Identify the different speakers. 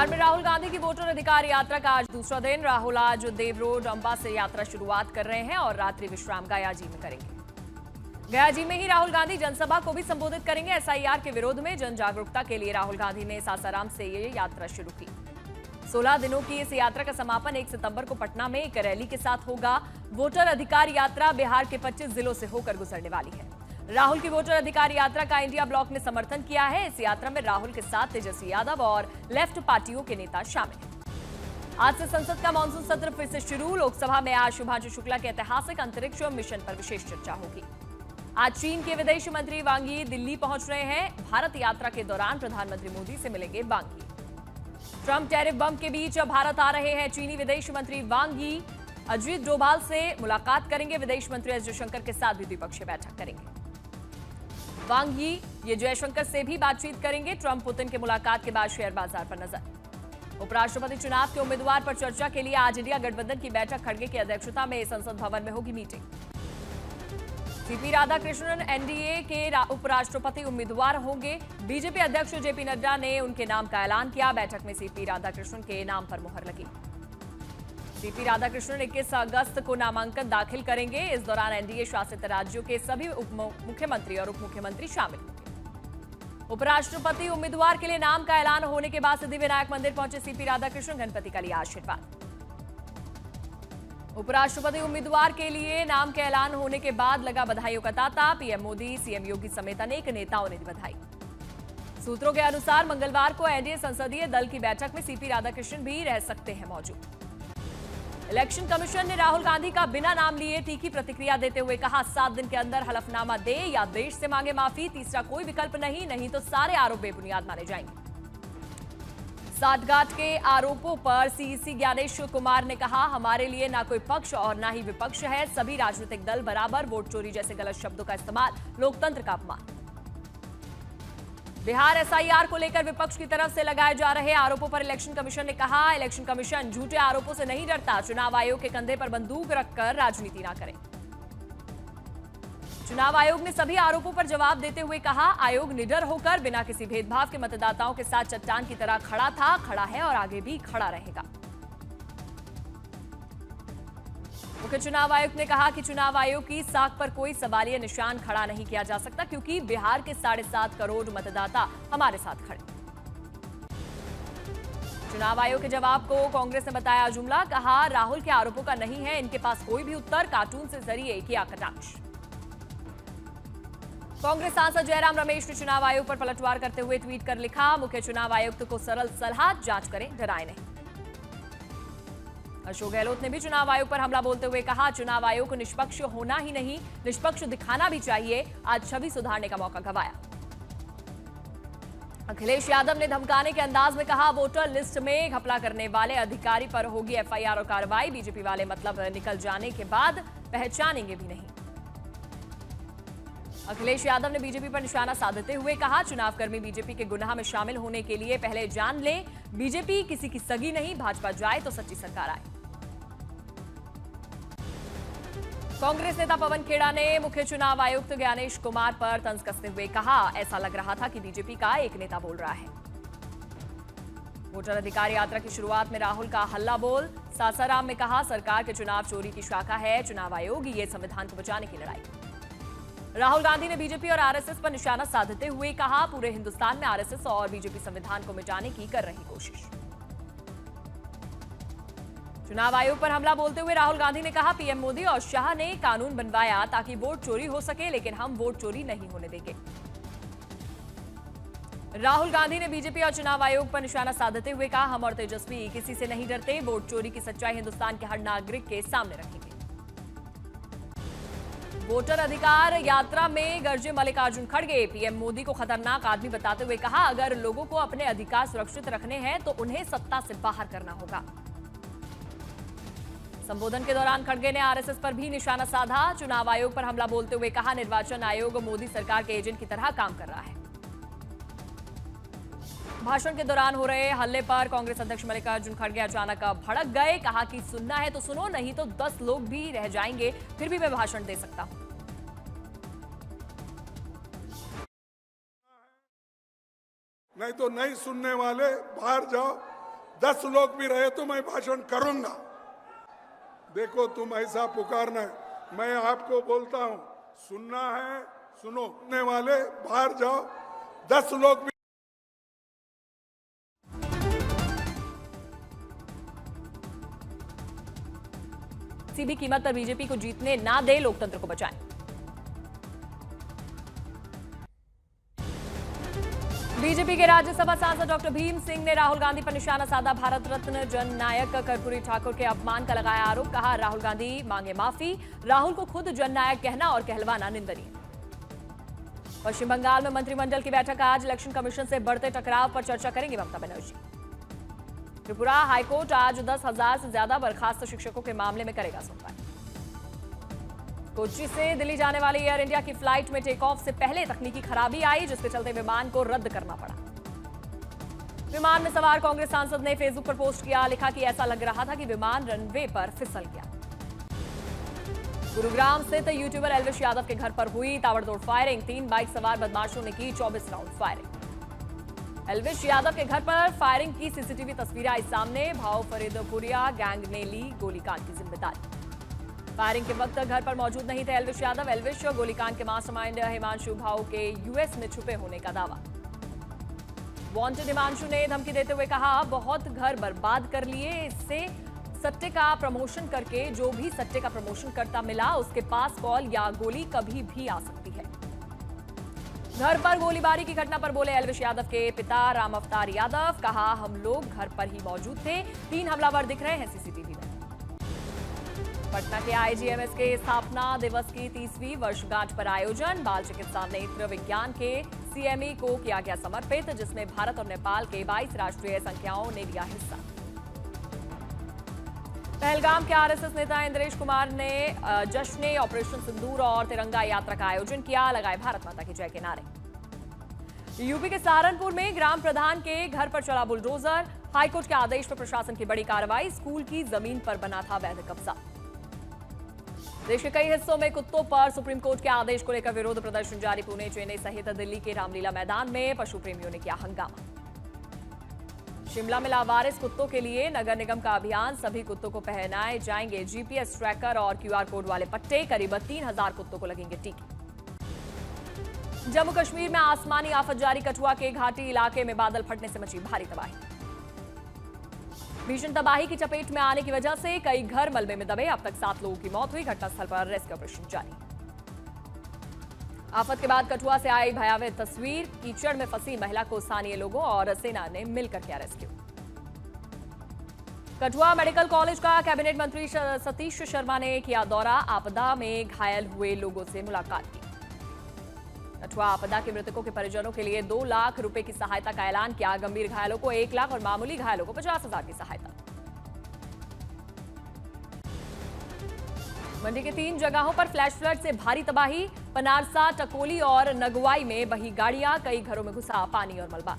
Speaker 1: बिहार में राहुल गांधी की वोटर अधिकार यात्रा का आज दूसरा दिन। राहुल आज देव रोड अंबा से यात्रा शुरुआत कर रहे हैं और रात्रि विश्राम गयाजी में करेंगे। गयाजी में ही राहुल गांधी जनसभा को भी संबोधित करेंगे। एसआईआर के विरोध में जन जागरूकता के लिए राहुल गांधी ने सासाराम से ये यात्रा शुरू की। 16 दिनों की इस यात्रा का समापन 1 सितंबर को पटना में एक रैली के साथ होगा। वोटर अधिकार यात्रा बिहार के 25 जिलों से होकर गुजरने वाली है। राहुल की वोटर अधिकार यात्रा का इंडिया ब्लॉक ने समर्थन किया है। इस यात्रा में राहुल के साथ तेजस्वी यादव और लेफ्ट पार्टियों के नेता शामिल हैं। आज से संसद का मानसून सत्र फिर से शुरू। लोकसभा में आज शुभांशु शुक्ला के ऐतिहासिक अंतरिक्ष मिशन पर विशेष चर्चा होगी। आज चीन के विदेश मंत्री वांग यी दिल्ली पहुंच रहे हैं। भारत यात्रा के दौरान प्रधानमंत्री मोदी से मिलेंगे वांग यी। ट्रंप टैरिफ बम के बीच भारत आ रहे हैं चीनी विदेश मंत्री वांग यी। अजीत डोभाल से मुलाकात करेंगे। विदेश मंत्री एस जयशंकर के साथ भी द्विपक्षीय बैठक करेंगे। वांग यी ये जयशंकर से भी बातचीत करेंगे। ट्रंप पुतिन की मुलाकात के बाद शेयर बाजार पर नजर। उपराष्ट्रपति चुनाव के उम्मीदवार पर चर्चा के लिए आज इंडिया गठबंधन की बैठक खड़गे की अध्यक्षता में संसद भवन में होगी मीटिंग। सीपी राधाकृष्णन एनडीए के उपराष्ट्रपति उम्मीदवार होंगे। बीजेपी अध्यक्ष जेपी नड्डा ने उनके नाम का ऐलान किया। बैठक में सीपी राधाकृष्णन के नाम पर मुहर लगी। सीपी राधाकृष्णन 21 अगस्त को नामांकन दाखिल करेंगे। इस दौरान एनडीए शासित राज्यों के सभी मुख्यमंत्री और उप मुख्यमंत्री शामिल होंगे। उपराष्ट्रपति उम्मीदवार के लिए नाम का ऐलान होने के बाद सिद्धिविनायक मंदिर पहुंचे सीपी राधाकृष्णन। गणपति का लिया आशीर्वाद। उपराष्ट्रपति उम्मीदवार के लिए नाम के ऐलान होने के बाद लगा बधाइयों का तांता। पीएम मोदी, सीएम योगी समेत अनेक नेताओं ने दी बधाई। सूत्रों के अनुसार मंगलवार को एनडीए संसदीय दल की बैठक में सीपी राधाकृष्णन भी रह सकते हैं मौजूद। इलेक्शन कमीशन ने राहुल गांधी का बिना नाम लिए तीखी प्रतिक्रिया देते हुए कहा, 7 दिन के अंदर हलफनामा दे या देश से मांगे माफी। तीसरा कोई विकल्प नहीं तो सारे आरोप बेबुनियाद माने जाएंगे। साठगांठ के आरोपों पर सीईसी ज्ञानेश कुमार ने कहा, हमारे लिए ना कोई पक्ष और ना ही विपक्ष है। सभी राजनीतिक दल बराबर। वोट चोरी जैसे गलत शब्दों का इस्तेमाल लोकतंत्र का अपमान। बिहार एसआईआर को लेकर विपक्ष की तरफ से लगाए जा रहे आरोपों पर इलेक्शन कमीशन ने कहा, इलेक्शन कमीशन झूठे आरोपों से नहीं डरता। चुनाव आयोग के कंधे पर बंदूक रखकर राजनीति ना करें। चुनाव आयोग ने सभी आरोपों पर जवाब देते हुए कहा, आयोग निडर होकर बिना किसी भेदभाव के मतदाताओं के साथ चट्टान की तरह खड़ा था, खड़ा है और आगे भी खड़ा रहेगा। मुख्य चुनाव आयुक्त ने कहा कि चुनाव आयोग की साख पर कोई सवालिया निशान खड़ा नहीं किया जा सकता, क्योंकि बिहार के 7.5 करोड़ मतदाता हमारे साथ खड़े। चुनाव आयोग के जवाब को कांग्रेस ने बताया जुमला। कहा, राहुल के आरोपों का नहीं है इनके पास कोई भी उत्तर। कार्टून से जरिए किया कटाक्ष। कांग्रेस सांसद जयराम रमेश ने चुनाव आयोग पर पलटवार करते हुए ट्वीट कर लिखा, मुख्य चुनाव आयुक्त को सरल सलाह, जांच करें, डराए नहीं। अशोक गहलोत ने भी चुनाव आयोग पर हमला बोलते हुए कहा, चुनाव आयोग को निष्पक्ष होना ही नहीं, निष्पक्ष दिखाना भी चाहिए। आज छवि सुधारने का मौका गंवाया। अखिलेश यादव ने धमकाने के अंदाज में कहा, वोटर लिस्ट में घपला करने वाले अधिकारी पर होगी एफआईआर और कार्रवाई। बीजेपी वाले मतलब निकल जाने के बाद पहचानेंगे भी नहीं। अखिलेश यादव ने बीजेपी पर निशाना साधते हुए कहा, चुनाव कर्मी बीजेपी के गुनाह में शामिल होने के लिए पहले जान ले, बीजेपी किसी की सगी नहीं। भाजपा जाए तो सच्ची सरकार आए। कांग्रेस नेता पवन खेड़ा ने मुख्य चुनाव आयुक्त ज्ञानेश कुमार पर तंज कसते हुए कहा, ऐसा लग रहा था कि बीजेपी का एक नेता बोल रहा है। वोटर अधिकार यात्रा की शुरुआत में राहुल का हल्ला बोल। सासाराम में कहा, सरकार के चुनाव चोरी की शाखा है चुनाव आयोग, ये संविधान को बचाने की लड़ाई। राहुल गांधी ने बीजेपी और आरएसएस पर निशाना साधते हुए कहा, पूरे हिंदुस्तान में आरएसएस और बीजेपी संविधान को मिटाने की कर रही कोशिश। चुनाव आयोग पर हमला बोलते हुए राहुल गांधी ने कहा, पीएम मोदी और शाह ने कानून बनवाया ताकि वोट चोरी हो सके, लेकिन हम वोट चोरी नहीं होने देंगे। राहुल गांधी ने बीजेपी और चुनाव आयोग पर निशाना साधते हुए कहा, हम और तेजस्वी किसी से नहीं डरते। वोट चोरी की सच्चाई हिंदुस्तान के हर नागरिक के सामने रखेंगे। वोटर अधिकार यात्रा में गरजे मल्लिकार्जुन खड़गे। पीएम मोदी को खतरनाक आदमी बताते हुए कहा, अगर लोगों को अपने अधिकार सुरक्षित रखने हैं तो उन्हें सत्ता से बाहर करना होगा। संबोधन के दौरान खड़गे ने आरएसएस पर भी निशाना साधा। चुनाव आयोग पर हमला बोलते हुए कहा, निर्वाचन आयोग मोदी सरकार के एजेंट की तरह काम कर रहा है। भाषण के दौरान हो रहे हल्ले पर कांग्रेस अध्यक्ष मल्लिकार्जुन खड़गे अचानक भड़क गए। कहा कि सुनना है तो सुनो, नहीं तो 10 लोग भी रह जाएंगे, फिर भी मैं भाषण दे सकता हूं।
Speaker 2: नहीं तो नहीं सुनने वाले बाहर जाओ, 10 लोग भी रहे तो मैं भाषण करूंगा। देखो तुम ऐसा पुकारना है, मैं आपको बोलता हूं, सुनना है सुनो, सुनने वाले बाहर जाओ, 10 लोग भी।
Speaker 1: किसी भी कीमत पर बीजेपी को जीतने ना दे, लोकतंत्र को बचाएं। बीजेपी के राज्यसभा सांसद डॉक्टर भीम सिंह ने राहुल गांधी पर निशाना साधा। भारत रत्न जननायक कर्पूरी ठाकुर के अपमान का लगाया आरोप। कहा, राहुल गांधी मांगे माफी, राहुल को खुद जननायक कहना और कहलवाना निंदनीय। पश्चिम बंगाल में मंत्रिमंडल की बैठक आज। इलेक्शन कमीशन से बढ़ते टकराव पर चर्चा करेंगी ममता बनर्जी। त्रिपुरा हाईकोर्ट आज 10,000 से ज्यादा बर्खास्त शिक्षकों के मामले में करेगा सुनवाई। कोच्चि से दिल्ली जाने वाली एयर इंडिया की फ्लाइट में टेक ऑफ से पहले तकनीकी खराबी आई, जिसके चलते विमान को रद्द करना पड़ा। विमान में सवार कांग्रेस सांसद ने फेसबुक पर पोस्ट किया, लिखा कि ऐसा लग रहा था कि विमान रनवे पर फिसल गया। गुरुग्राम स्थित यूट्यूबर एल्विश यादव के घर पर हुई ताबड़तोड़ फायरिंग। 3 बाइक सवार बदमाशों ने की 24 राउंड फायरिंग। एल्विश यादव के घर पर फायरिंग की सीसीटीवी तस्वीरें आई सामने। भाव फरीदपुरिया गैंग ने ली गोलीकांड की जिम्मेदारी। फायरिंग के वक्त घर पर मौजूद नहीं थे एल्विश यादव। एल्विश गोलीकांड के मास्टरमाइंड हिमांशु भाऊ के यूएस में छुपे होने का दावा। वांटेड हिमांशु ने धमकी देते हुए कहा, बहुत घर बर्बाद कर लिए, इससे सट्टे का प्रमोशन करके जो भी सट्टे का प्रमोशन करता मिला उसके पास कॉल या गोली कभी भी आ सकती है। घर पर गोलीबारी की घटना पर बोले एल्विश यादव के पिता राम अवतार यादव। कहा, हम लोग घर पर ही मौजूद थे, 3 हमलावर दिख रहे हैं सीसीटीवी में। पटना के आईजीएमएस के स्थापना दिवस की 30वीं वर्षगांठ पर आयोजन। बाल चिकित्सा नेत्र विज्ञान के सीएमई को किया गया समर्पित, जिसमें भारत और नेपाल के 22 राष्ट्रीय संख्याओं ने लिया हिस्सा। पहलगाम के आरएसएस नेता इंद्रेश कुमार ने जश्न ऑपरेशन सिंदूर और तिरंगा यात्रा का आयोजन किया। लगाए भारत माता की जय के नारे। यूपी के सहारनपुर में ग्राम प्रधान के घर पर चला बुलडोजर। हाईकोर्ट के आदेश पर प्रशासन की बड़ी कार्रवाई। स्कूल की जमीन पर बना था अवैध कब्जा। देश के कई हिस्सों में कुत्तों पर सुप्रीम कोर्ट के आदेश को लेकर विरोध प्रदर्शन जारी। पुणे, चेन्नई सहित दिल्ली के रामलीला मैदान में पशु प्रेमियों ने किया हंगामा। शिमला में लावारिस कुत्तों के लिए नगर निगम का अभियान। सभी कुत्तों को पहनाए जाएंगे जीपीएस ट्रैकर और क्यूआर कोड वाले पट्टे। करीब 3,000 कुत्तों को लगेंगे टीके। जम्मू कश्मीर में आसमानी आफत जारी। कठुआ के घाटी इलाके में बादल फटने से मची भारी तबाही। भीषण तबाही की चपेट में आने की वजह से कई घर मलबे में दबे। अब तक 7 लोगों की मौत हुई। घटनास्थल पर रेस्क्यू ऑपरेशन जारी। आफत के बाद कठुआ से आई भयावह तस्वीर। कीचड़ में फंसी महिला को स्थानीय लोगों और सेना ने मिलकर किया रेस्क्यू। कठुआ मेडिकल कॉलेज का कैबिनेट मंत्री सतीश शर्मा ने किया दौरा। आपदा में घायल हुए लोगों से मुलाकात की। कठुआ आपदा के मृतकों के परिजनों के लिए 2 लाख रुपए की सहायता का ऐलान किया। गंभीर घायलों को 1 लाख और मामूली घायलों को 50,000 की सहायता। मंडी के 3 जगहों पर फ्लैश फ्लड से भारी तबाही। पनारसा, टकोली और नगवाई में बही गाड़ियां। कई घरों में घुसा पानी और मलबा।